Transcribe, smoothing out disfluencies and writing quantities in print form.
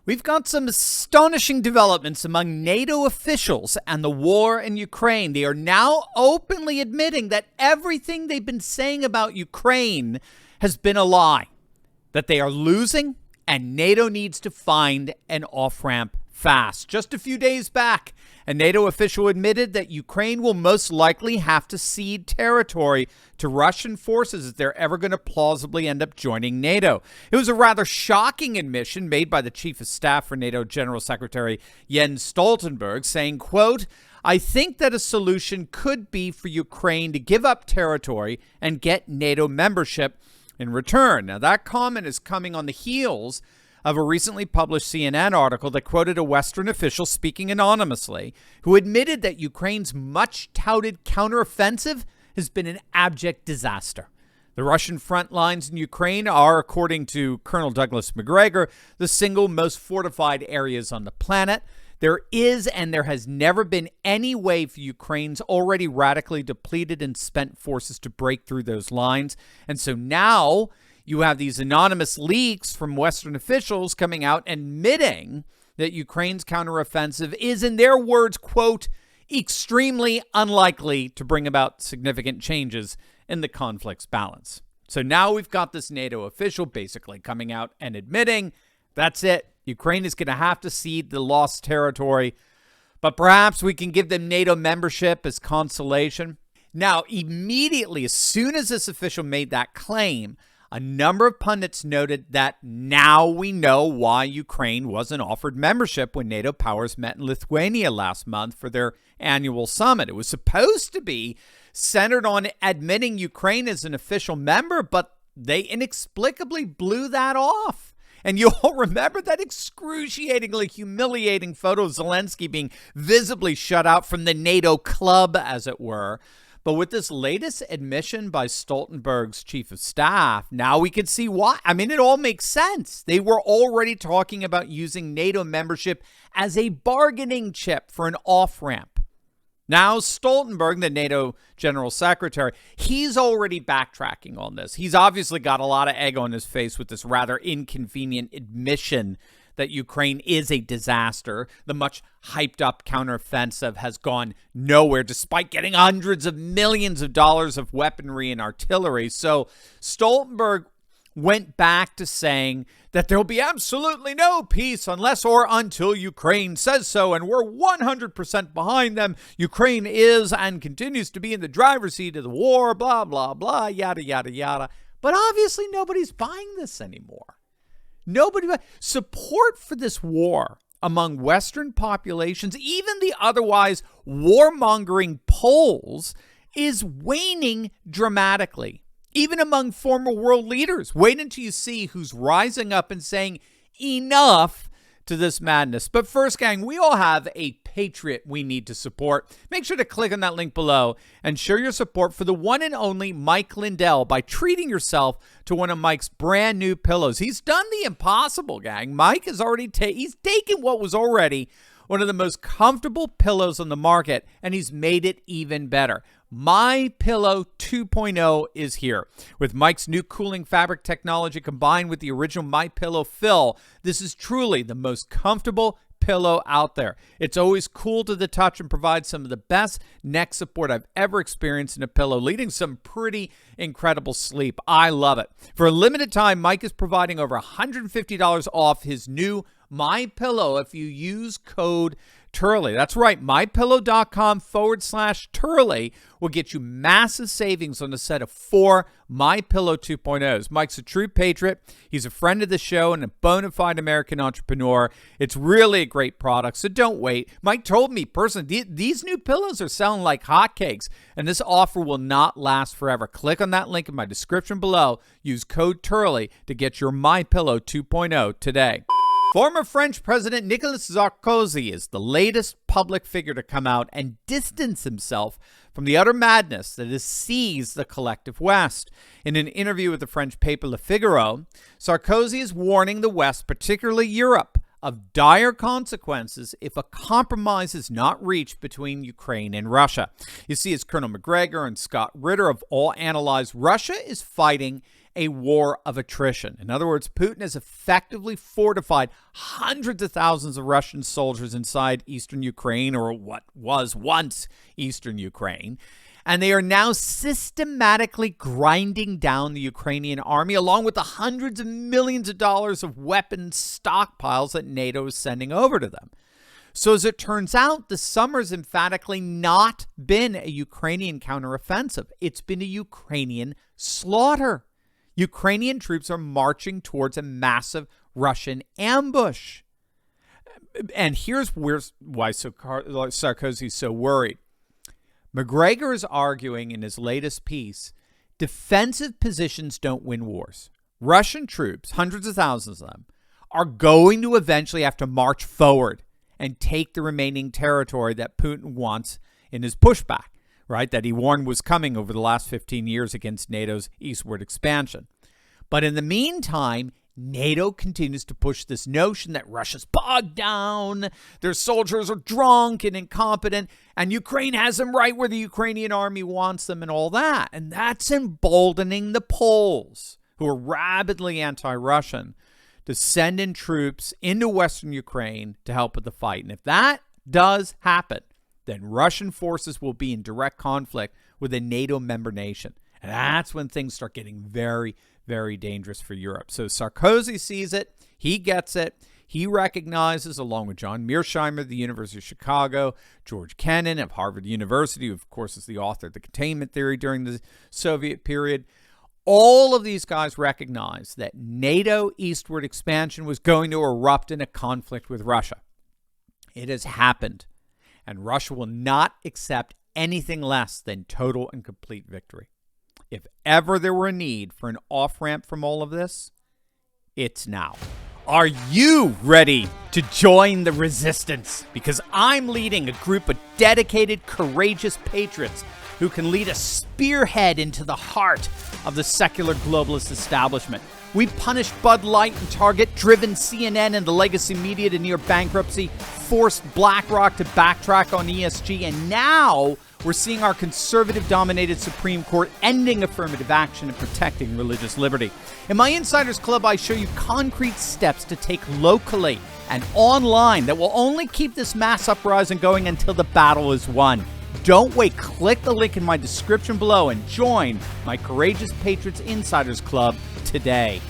We've got some astonishing developments among NATO officials and the war in Ukraine. They are now openly admitting that everything they've been saying about Ukraine has been a lie, that they are losing and NATO needs to find an off-ramp fast. Just a few days back, a NATO official admitted that Ukraine will most likely have to cede territory to Russian forces if they're ever going to plausibly end up joining NATO. It was a rather shocking admission made by the chief of staff for NATO General Secretary Jens Stoltenberg, saying, quote, "I think that a solution could be for Ukraine to give up territory and get NATO membership in return." Now, that comment is coming on the heels of a recently published CNN article that quoted a Western official speaking anonymously who admitted that Ukraine's much-touted counteroffensive has been an abject disaster. The Russian front lines in Ukraine are, according to Colonel Douglas Macgregor, the single most fortified areas on the planet. There is and there has never been any way for Ukraine's already radically depleted and spent forces to break through those lines. And so now you have these anonymous leaks from Western officials coming out admitting that Ukraine's counteroffensive is, in their words, quote, extremely unlikely to bring about significant changes in the conflict's balance. So now we've got this NATO official basically coming out and admitting that's it. Ukraine is going to have to cede the lost territory, but perhaps we can give them NATO membership as consolation. Now, immediately, as soon as this official made that claim, a number of pundits noted that now we know why Ukraine wasn't offered membership when NATO powers met in Lithuania last month for their annual summit. It was supposed to be centered on admitting Ukraine as an official member, but they inexplicably blew that off. And you all remember that excruciatingly humiliating photo of Zelensky being visibly shut out from the NATO club, as it were. But with this latest admission by Stoltenberg's chief of staff, now we can see why. I mean, it all makes sense. They were already talking about using NATO membership as a bargaining chip for an off-ramp. Now, Stoltenberg, the NATO General Secretary, he's already backtracking on this. He's obviously got a lot of egg on his face with this rather inconvenient admission that Ukraine is a disaster. The much hyped up counteroffensive has gone nowhere despite getting hundreds of millions of dollars of weaponry and artillery. So Stoltenberg went back to saying that there'll be absolutely no peace unless or until Ukraine says so, and we're 100% behind them. Ukraine is and continues to be in the driver's seat of the war, blah, blah, blah, yada, yada, yada. But obviously nobody's buying this anymore. Support for this war among Western populations, even the otherwise warmongering Poles, is waning dramatically. Even among former world leaders. Wait until you see who's rising up and saying enough to this madness. But first, gang, we all have a patriot we need to support. Make sure to click on that link below and show your support for the one and only Mike Lindell by treating yourself to one of Mike's brand new pillows. He's done the impossible, gang. Mike has already he's taken what was already one of the most comfortable pillows on the market, and he's made it even better. My Pillow 2.0 is here. With Mike's new cooling fabric technology combined with the original My Pillow fill, this is truly the most comfortable pillow out there. It's always cool to the touch and provides some of the best neck support I've ever experienced in a pillow, leading some pretty incredible sleep. I love it. For a limited time, Mike is providing over $150 off his new My Pillow if you use code Turley. That's right. MyPillow.com/Turley will get you massive savings on a set of 4 My Pillow 2.0s. Mike's a true patriot. He's a friend of the show and a bona fide American entrepreneur. It's really a great product, so don't wait. Mike told me personally, these new pillows are selling like hotcakes, and this offer will not last forever. Click on that link in my description below. Use code Turley to get your My Pillow 2.0 today. Former French President Nicolas Sarkozy is the latest public figure to come out and distance himself from the utter madness that has seized the collective West. In an interview with the French paper Le Figaro, Sarkozy is warning the West, particularly Europe, of dire consequences if a compromise is not reached between Ukraine and Russia. You see, as Colonel Macgregor and Scott Ritter have all analyzed, Russia is fighting a war of attrition. In other words, Putin has effectively fortified hundreds of thousands of Russian soldiers inside eastern Ukraine, or what was once eastern Ukraine. And they are now systematically grinding down the Ukrainian army, along with the hundreds of millions of dollars of weapons stockpiles that NATO is sending over to them. So as it turns out, the summer's emphatically not been a Ukrainian counteroffensive. It's been a Ukrainian slaughter. Ukrainian troops are marching towards a massive Russian ambush. And here's why Sarkozy is so worried. McGregor is arguing in his latest piece, defensive positions don't win wars. Russian troops, hundreds of thousands of them, are going to eventually have to march forward and take the remaining territory that Putin wants in his pushback, right? That he warned was coming over the last 15 years against NATO's eastward expansion. But in the meantime, NATO continues to push this notion that Russia's bogged down, their soldiers are drunk and incompetent, and Ukraine has them right where the Ukrainian army wants them and all that. And that's emboldening the Poles, who are rabidly anti-Russian, to send in troops into Western Ukraine to help with the fight. And if that does happen, then Russian forces will be in direct conflict with a NATO member nation. And that's when things start getting very, very dangerous for Europe. So Sarkozy sees it. He gets it. He recognizes, along with John Mearsheimer of the University of Chicago, George Kennan of Harvard University, who, of course, is the author of the containment theory during the Soviet period. All of these guys recognize that NATO eastward expansion was going to erupt in a conflict with Russia. It has happened, and Russia will not accept anything less than total and complete victory. If ever there were a need for an off-ramp from all of this, it's now. Are you ready to join the resistance? Because I'm leading a group of dedicated, courageous patriots who can lead a spearhead into the heart of the secular globalist establishment. We punished Bud Light and Target, driven CNN and the legacy media to near bankruptcy, forced BlackRock to backtrack on ESG, and now we're seeing our conservative-dominated Supreme Court ending affirmative action and protecting religious liberty. In my Insiders Club, I show you concrete steps to take locally and online that will only keep this mass uprising going until the battle is won. Don't wait. Click the link in my description below and join my Courageous Patriots Insiders Club today.